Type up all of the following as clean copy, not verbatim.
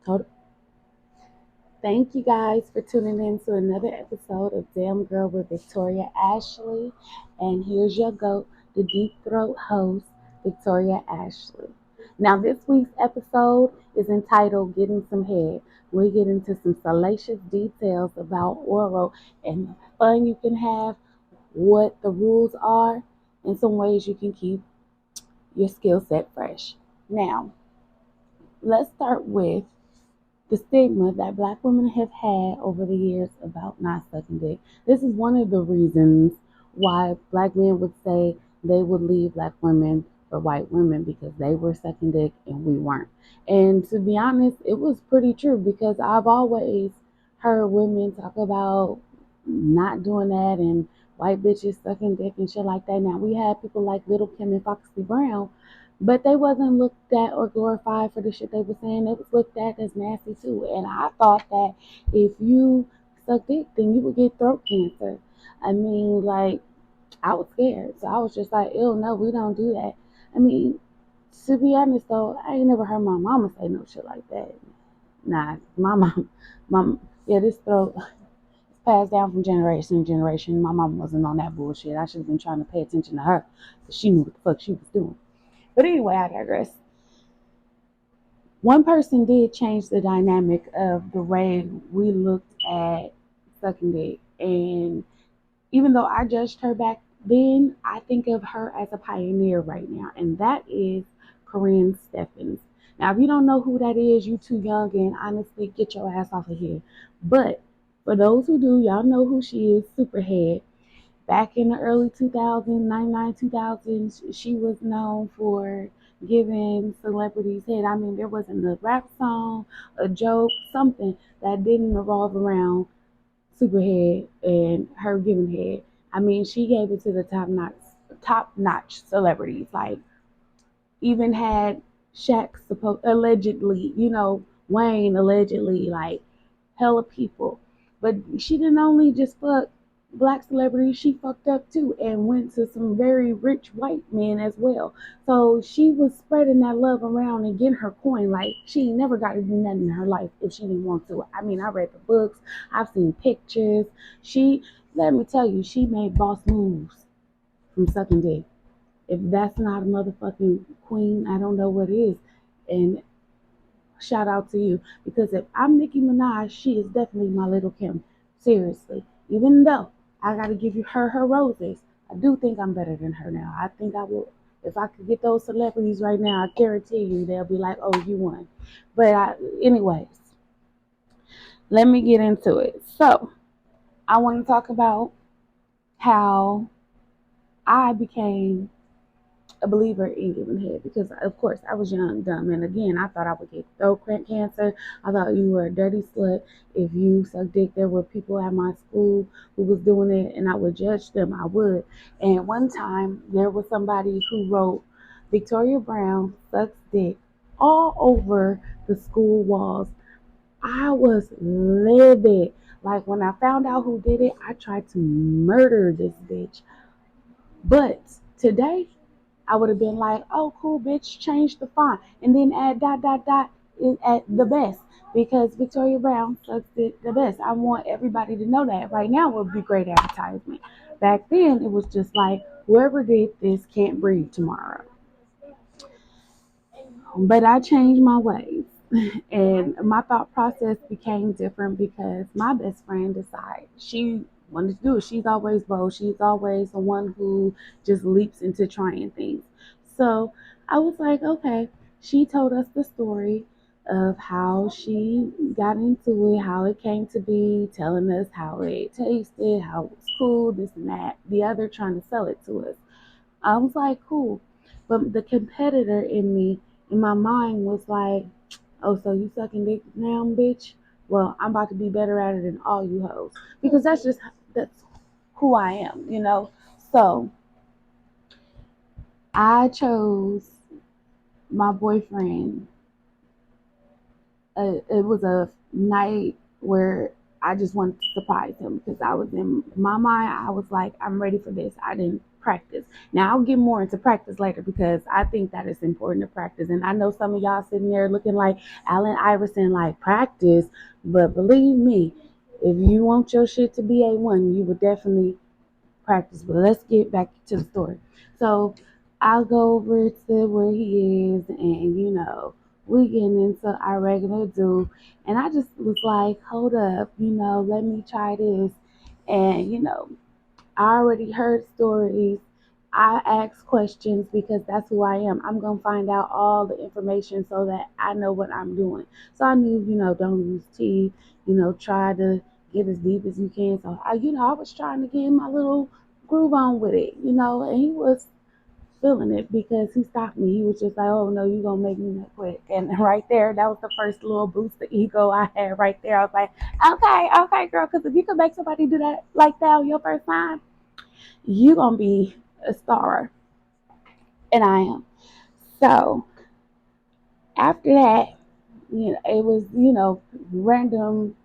Hold Thank you guys for tuning in to another episode of Damn Girl with Victoria Ashley. And here's your GOAT, the Deep Throat host, Victoria Ashley. Now, this week's episode is entitled Getting Some Head. We get into some salacious details about oral and the fun you can have, what the rules are, and some ways you can keep your skill set fresh. Now, let's start with the stigma that black women have had over the years about not sucking dick. This is one of the reasons why black men would say they would leave black women for white women because they were sucking dick and we weren't. And to be honest, it was pretty true because I've always heard women talk about not doing that and white bitches sucking dick and shit like that. Now we had people like Little Kim and Foxy Brown, but they wasn't looked at or glorified for the shit they were saying. It was looked at as nasty too. And I thought that if you suck dick, then you would get throat cancer. I mean, like, I was scared. So I was just like, ew, no, we don't do that. I mean, to be honest though, I ain't never heard my mama say no shit like that. Nah, mom, yeah, this throat is passed down from generation to generation. My mom wasn't on that bullshit. I should have been trying to pay attention to her because she knew what the fuck she was doing. But anyway, I digress. One person did change the dynamic of the way we looked at sucking dick. And even though I judged her back then, I think of her as a pioneer right now. And that is Corinne Stephens. Now, if you don't know who that is, you too young and honestly get your ass off of here. But for those who do, y'all know who she is, Superhead. Back in the early 2000s, 99, 2000s, she was known for giving celebrities head. I mean, there wasn't a rap song, a joke, something that didn't revolve around Superhead and her giving head. I mean, she gave it to the top notch celebrities. Like, even had Shaq allegedly, Wayne allegedly, like, hella people. But she didn't only just fuck black celebrities, she fucked up too and went to some very rich white men as well. So she was spreading that love around and getting her coin. Like, she never got to do nothing in her life if she didn't want to. I mean, I read the books, I've seen pictures. Let me tell you, she made boss moves from sucking dick. If that's not a motherfucking queen, I don't know what is. And shout out to you. Because if I'm Nicki Minaj, she is definitely my little Kim. Seriously. Even though I gotta give you her roses, I do think I'm better than her now. I think I will. If I could get those celebrities right now, I guarantee you they'll be like, "Oh, you won." Anyways, let me get into it. So I want to talk about how I became a believer in giving head because, of course, I was young, dumb, and again, I thought I would get throat cancer. I thought you were a dirty slut if you sucked dick. There were people at my school who was doing it, and I would judge them. I would. And one time, there was somebody who wrote, "Victoria Brown sucks dick," all over the school walls. I was livid. Like, when I found out who did it, I tried to murder this bitch. But today, I would have been like, "Oh, cool, bitch, change the font and then add dot dot dot at the best because Victoria Brown sucks the best." I want everybody to know that. Right now would be great advertisement. Back then, it was just like, whoever did this can't breathe tomorrow. But I changed my ways. And my thought process became different because my best friend decided she wanted to do it. She's always bold. She's always the one who just leaps into trying things. So I was like, okay. She told us the story of how she got into it, how it came to be, telling us how it tasted, how it was cool, this and that, the other trying to sell it to us. I was like, cool. But the competitor in me, in my mind, was like, "Oh, so you sucking dick now, bitch? Well, I'm about to be better at it than all you hoes." Because that's who I am. So I chose my boyfriend. It was a night where I just wanted to surprise him because I was in my mind. I was like, I'm ready for this. I didn't practice. Now I'll get more into practice later because I think that it's important to practice. And I know some of y'all sitting there looking like Allen Iverson, like practice, but believe me, if you want your shit to be A1, you would definitely practice. But let's get back to the story. So I'll go over to where he is, and we getting into our regular do. And I just was like, hold up, let me try this. And I already heard stories. I ask questions because that's who I am. I'm gonna find out all the information so that I know what I'm doing. So I knew, don't use tea. Try to get as deep as you can. So I was trying to get my little groove on with it, and he was feeling it because he stopped me. He was just like, "Oh no, you gonna make me that quick." And right there, that was the first little boost of ego I had right there. I was like, "Okay, okay, girl, because if you can make somebody do that like that on your first time, you gonna be a star." And I am. So after that, it was random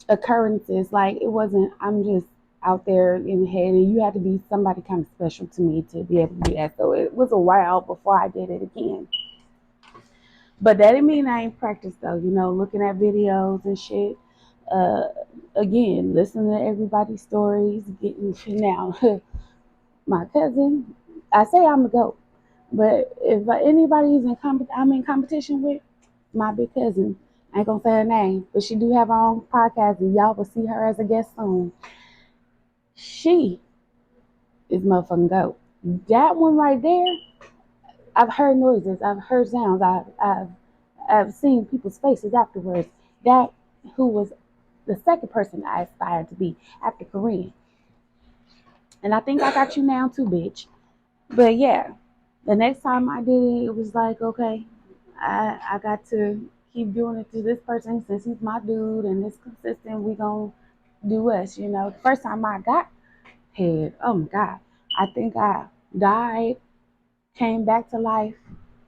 occurrences. Like it wasn't. I'm just out there in the head, and you had to be somebody kind of special to me to be able to do that. So it was a while before I did it again. But that didn't mean I ain't practiced though. Looking at videos and shit. Uh, Again, listening to everybody's stories, getting now. My cousin, I say I'm a goat, but if anybody's I'm in competition with, my big cousin. I ain't gonna say her name, but she do have her own podcast, and y'all will see her as a guest soon. She is motherfucking goat. That one right there, I've heard noises, I've heard sounds, I've seen people's faces afterwards. That who was the second person I aspired to be after Korean. And I think I got you now too, bitch. But yeah, the next time I did it, it was like, okay, I got to keep doing it to this person since he's my dude and it's consistent. We gonna do us, The first time I got head, oh my God, I think I died, came back to life,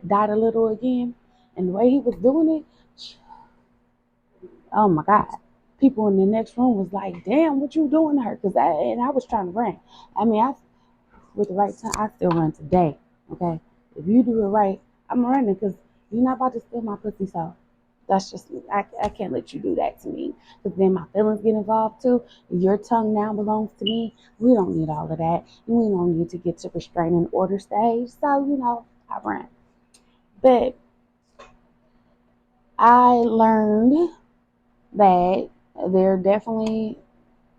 died a little again, and the way he was doing it, oh my God. People in the next room was like, "Damn, what you doing to her?" And I was trying to run. I mean, with the right time, I still run today. Okay, if you do it right, I'm running because you're not about to steal my pussy. So that's just I can't let you do that to me because then my feelings get involved too. Your tongue now belongs to me. We don't need all of that. We don't need to get to restraining order stage. So I run. But I learned that there definitely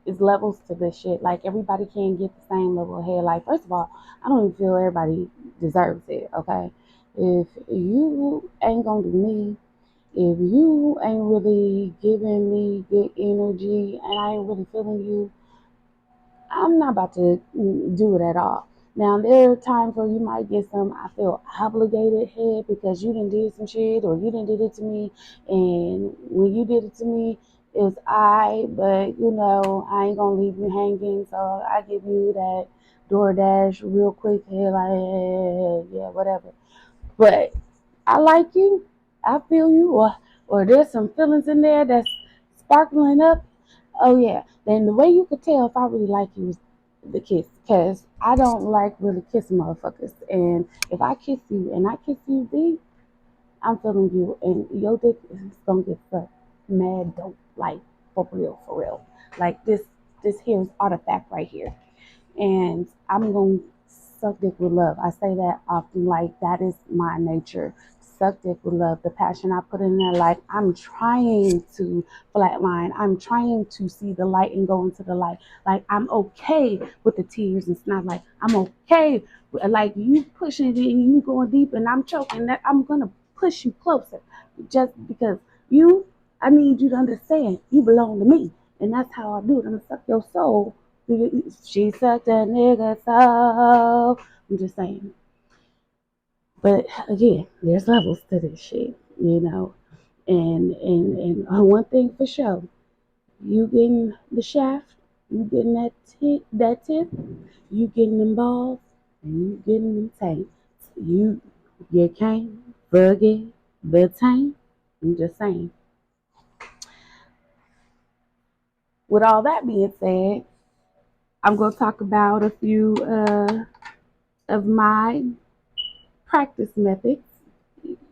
is levels to this shit. Like everybody can't get the same level of head. Like first of all, I don't even feel everybody deserves it. Okay, if you ain't gonna do me, if you ain't really giving me good energy, and I ain't really feeling you, I'm not about to do it at all. Now there are times where you might get some I feel obligated head because you didn't did some shit or you didn't did it to me, and when you did it to me it was but I ain't gonna leave you hanging, so I give you that DoorDash real quick head like yeah, whatever. But I like you, I feel you, or there's some feelings in there that's sparkling up. Oh yeah, then the way you could tell if I really like you is the kiss, cause I don't like really kissing motherfuckers. And if I kiss you and I kiss you deep, I'm feeling you, and your dick is gonna get sucked mad dope, like for real, for real. Like this here is artifact right here, and I'm going to suck dick with love. I say that often, like that is my nature. Suck dick with love. The passion I put in there, like I'm trying to flatline. I'm trying to see the light and go into the light. Like I'm okay with the tears and snot. Like I'm okay with, like you pushing it and you going deep and I'm choking. That I'm gonna push you closer, just because I need you to understand you belong to me, and that's how I do it. I'm gonna suck your soul. She sucked a nigga so. I'm just saying. But again, there's levels to this shit. And one thing for sure, you getting the shaft, you getting that tip, you getting them balls, and you getting them tanks. You can't forget the tank. I'm just saying. With all that being said, I'm going to talk about a few of my practice methods.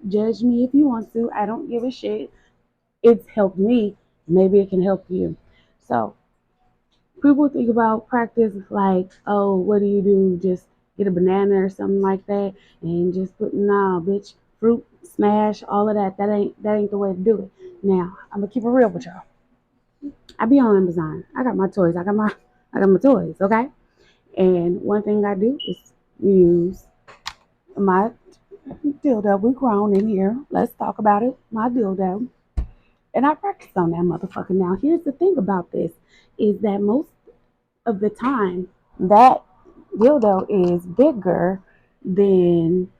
Judge me if you want to. I don't give a shit. It's helped me. Maybe it can help you. So, people think about practice like, oh, what do you do? Just get a banana or something like that and just put, nah, bitch, fruit, smash, all of that. That ain't the way to do it. Now, I'm gonna keep it real with y'all. I be on Amazon. I got my toys. I got my toys, okay? And one thing I do is use my dildo. We grown in here. Let's talk about it. My dildo. And I practice on that motherfucker. Now, here's the thing about this is that most of the time, that dildo is bigger than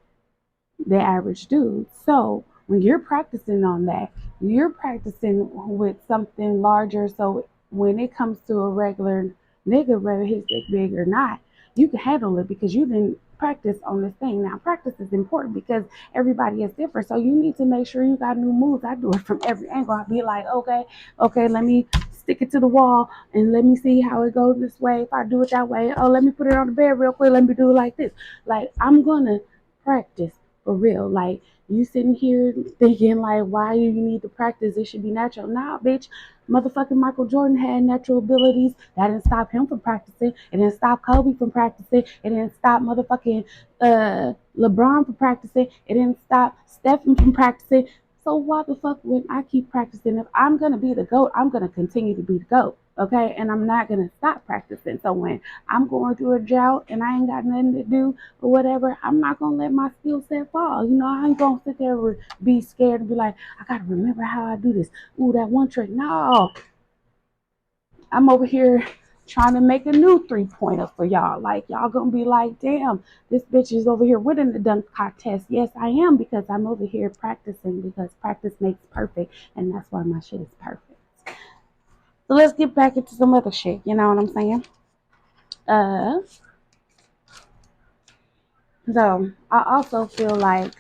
the average dude. So when you're practicing on that, you're practicing with something larger. So when it comes to a regular nigga, whether his dick big or not, you can handle it because you didn't practice on this thing. Now practice is important because everybody is different. So you need to make sure you got new moves. I do it from every angle. I'll be like, okay, let me stick it to the wall and let me see how it goes this way. If I do it that way, oh, let me put it on the bed real quick. Let me do it like this. Like I'm gonna practice for real. Like you sitting here thinking like, why do you need to practice? It should be natural. Nah, bitch. Motherfucking Michael Jordan had natural abilities. That didn't stop him from practicing. It didn't stop Kobe from practicing. It didn't stop motherfucking LeBron from practicing. It didn't stop Stephen from practicing. So why the fuck when I keep practicing? If I'm gonna be the GOAT, I'm gonna continue to be the GOAT. Okay, and I'm not gonna stop practicing. So when I'm going through a drought and I ain't got nothing to do or whatever, I'm not gonna let my skill set fall. You know, I ain't gonna sit there and be scared and be like, I gotta remember how I do this. Ooh, that one trick. No, I'm over here trying to make a new 3-pointer for y'all. Like y'all gonna be like, damn, this bitch is over here winning the dunk contest. Yes, I am because I'm over here practicing because practice makes perfect, and that's why my shit is perfect. So let's get back into some other shit. You know what I'm saying? Uh, so I also feel like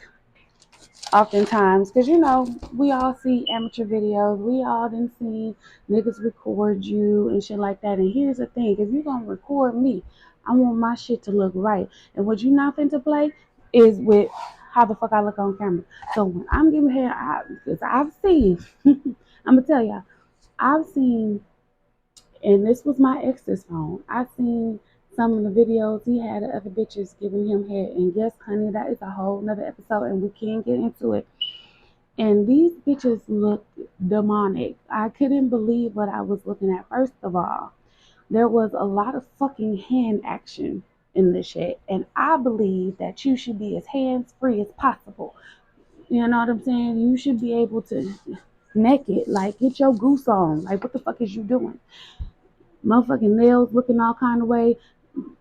oftentimes, because you know, we all see amateur videos, we all done see niggas record you and shit like that. And here's the thing: if you're gonna record me, I want my shit to look right. And what you not finna play is with how the fuck I look on camera. So when I'm giving head, because I've seen, I'm gonna tell y'all, I've seen, and this was my ex's phone. I seen some of the videos he had of other bitches giving him head. And yes, honey, that is a whole nother episode, and we can't get into it. And these bitches looked demonic. I couldn't believe what I was looking at. First of all, there was a lot of fucking hand action in this shit. And I believe that you should be as hands free as possible. You know what I'm saying? You should be able to naked, like get your goose on. Like what the fuck is you doing? Motherfucking nails looking all kind of way,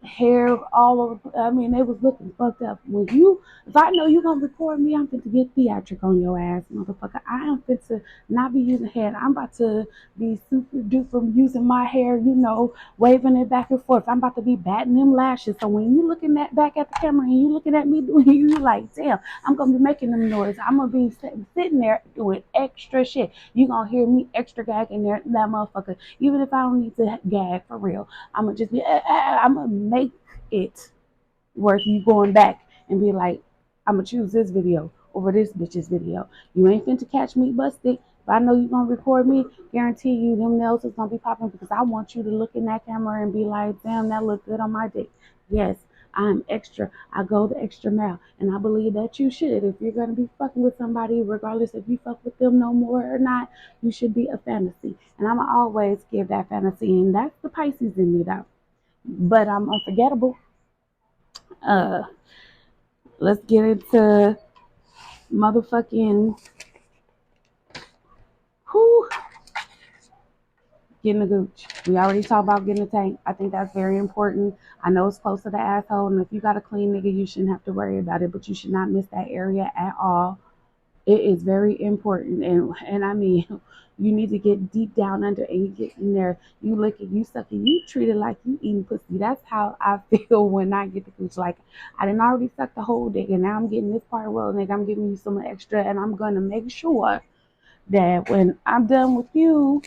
hair all over. I mean, they was looking fucked up. If I know you gonna record me, I'm finna get theatric on your ass, motherfucker. I am finna not be using hair. I'm about to be super duper using my hair, you know, waving it back and forth. I'm about to be batting them lashes. So when you looking at back at the camera and you looking at me doing, you like, damn, I'm gonna be making them noise. I'm gonna be sitting there doing extra shit. You gonna hear me extra gagging there, that motherfucker. Even if I don't need to gag for real, I'm gonna just be, I'm gonna make it worth you going back and be like, I'm gonna choose this video over this bitch's video. You ain't finna catch me busted. If I know you gonna record me, guarantee you them nails is gonna be popping because I want you to look in that camera and be like, damn, that look good on my dick. Yes, I'm extra. I go the extra mile. And I believe that you should. If you're gonna be fucking with somebody, regardless if you fuck with them no more or not, you should be a fantasy. And I'ma always give that fantasy. And that's the Pisces in me though. But I'm unforgettable. Uh, let's get into motherfucking who getting a gooch. We already talked about getting a tank. I think that's very important. I know it's close to the asshole, and if you got a clean nigga, you shouldn't have to worry about it. But you should not miss that area at all. It is very important, and I mean, you need to get deep down under and you get in there. You lick it, you suck it, you treat it like you eating pussy. That's how I feel when I get the gooch. Like I didn't already suck the whole dick, and now I'm getting this part. Well, nigga, I'm giving you some extra, and I'm gonna make sure that when I'm done with you,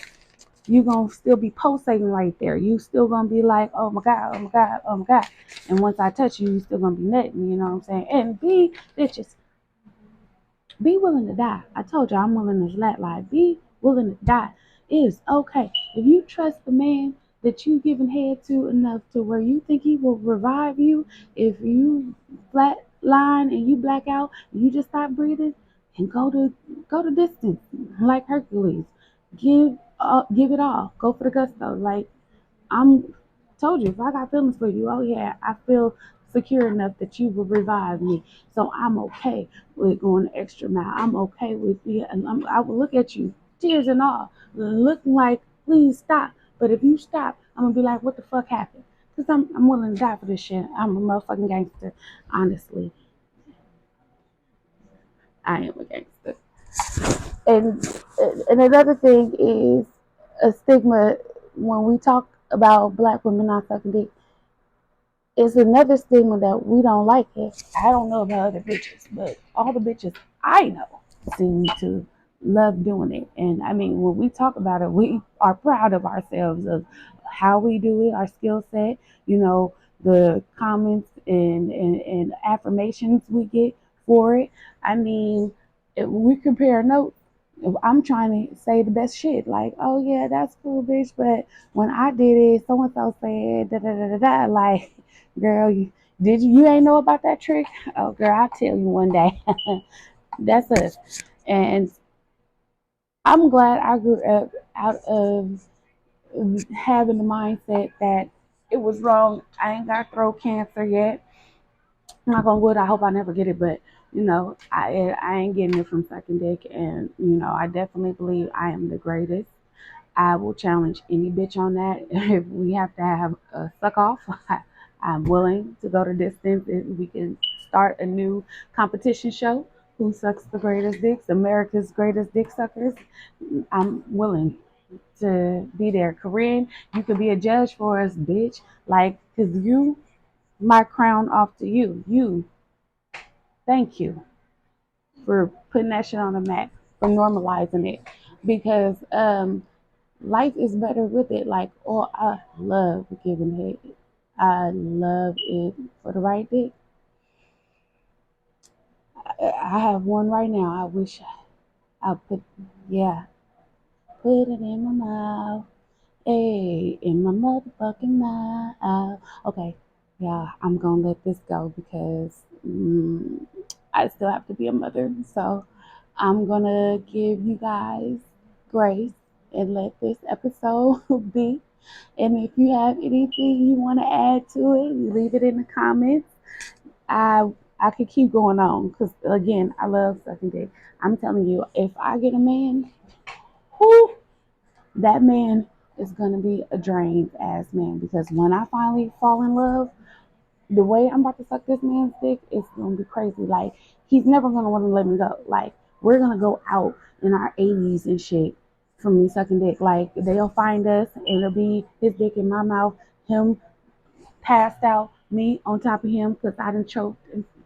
you gonna still be pulsating right there. You still gonna be like, oh my God, oh my God, oh my God. And once I touch you, you still gonna be nutting, you know what I'm saying? And B, bitches, be willing to die. I told you I'm willing to let lie. Be willing to die. It is okay. If you trust the man that you giving head to enough to where you think he will revive you, if you flat line and you black out, you just stop breathing and go to distance like Hercules. Give it all. Go for the gusto. Like I'm told you, if I got feelings for you, oh yeah, I feel secure enough that you will revive me. So I'm okay with going the extra mile. I'm okay with and I will look at you, tears and all, looking like, please stop. But if you stop, I'm gonna be like, what the fuck happened? Because I'm willing to die for this shit. I'm a motherfucking gangster. Honestly, I am a gangster. And another thing is a stigma when we talk about black women not sucking dick. It's another stigma that we don't like it. I don't know about other bitches, but all the bitches I know seem to love doing it. And I mean, when we talk about it, we are proud of ourselves of how we do it, our skill set, you know, the comments and affirmations we get for it. I mean, if we compare notes, if I'm trying to say the best shit, like, oh yeah, that's cool, bitch, but when I did it, so and so said da da da da da, like, girl, you ain't know about that trick? Oh, girl, I'll tell you one day. That's us. And I'm glad I grew up out of having the mindset that it was wrong. I ain't got throat cancer yet. I'm not gonna wood. I hope I never get it, but you know, I ain't getting it from sucking dick, and you know, I definitely believe I am the greatest. I will challenge any bitch on that. If we have to have a suck off, I'm willing to go to distance. If we can start a new competition show. Who sucks the greatest dicks? America's greatest dick suckers. I'm willing to be there. Corinne, you could be a judge for us, bitch. Like, cause you, my crown off to you. You, thank you for putting that shit on the map, for normalizing it. Because life is better with it. Like, oh, I love giving head. I love it for the right dick. I have one right now. I wish I put, yeah, put it in my mouth. Hey, in my motherfucking mouth. Okay, yeah, I'm gonna let this go because I still have to be a mother. So I'm gonna give you guys grace and let this episode be. And if you have anything you want to add to it, leave it in the comments. I could keep going on because again, I love sucking dick. I'm telling you, if I get a man, whoo, that man is gonna be a drained ass man because when I finally fall in love, the way I'm about to suck this man's dick is gonna be crazy. Like he's never gonna want to let me go. Like we're gonna go out in our 80s and shit from me sucking dick. Like they'll find us and it'll be his dick in my mouth, him passed out, me on top of him because I didn't choke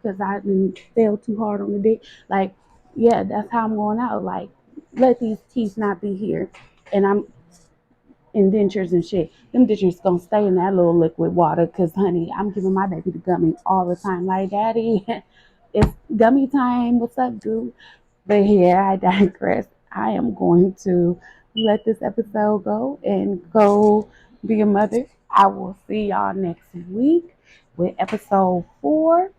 because I didn't fell too hard on the dick. Like, yeah, that's how I'm going out. Like, let these teeth not be here. And I'm indentures and shit. Them dentures gonna stay in that little liquid water because, honey, I'm giving my baby the gummy all the time. Like, daddy, it's gummy time. What's up, dude? But yeah, I digress. I am going to let this episode go and go be a mother. I will see y'all next week with episode 4.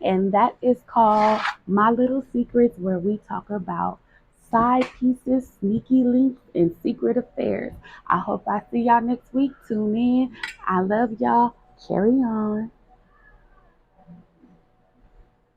And that is called My Little Secrets, where we talk about side pieces, sneaky links, and secret affairs. I hope I see y'all next week. Tune in. I love y'all. Carry on.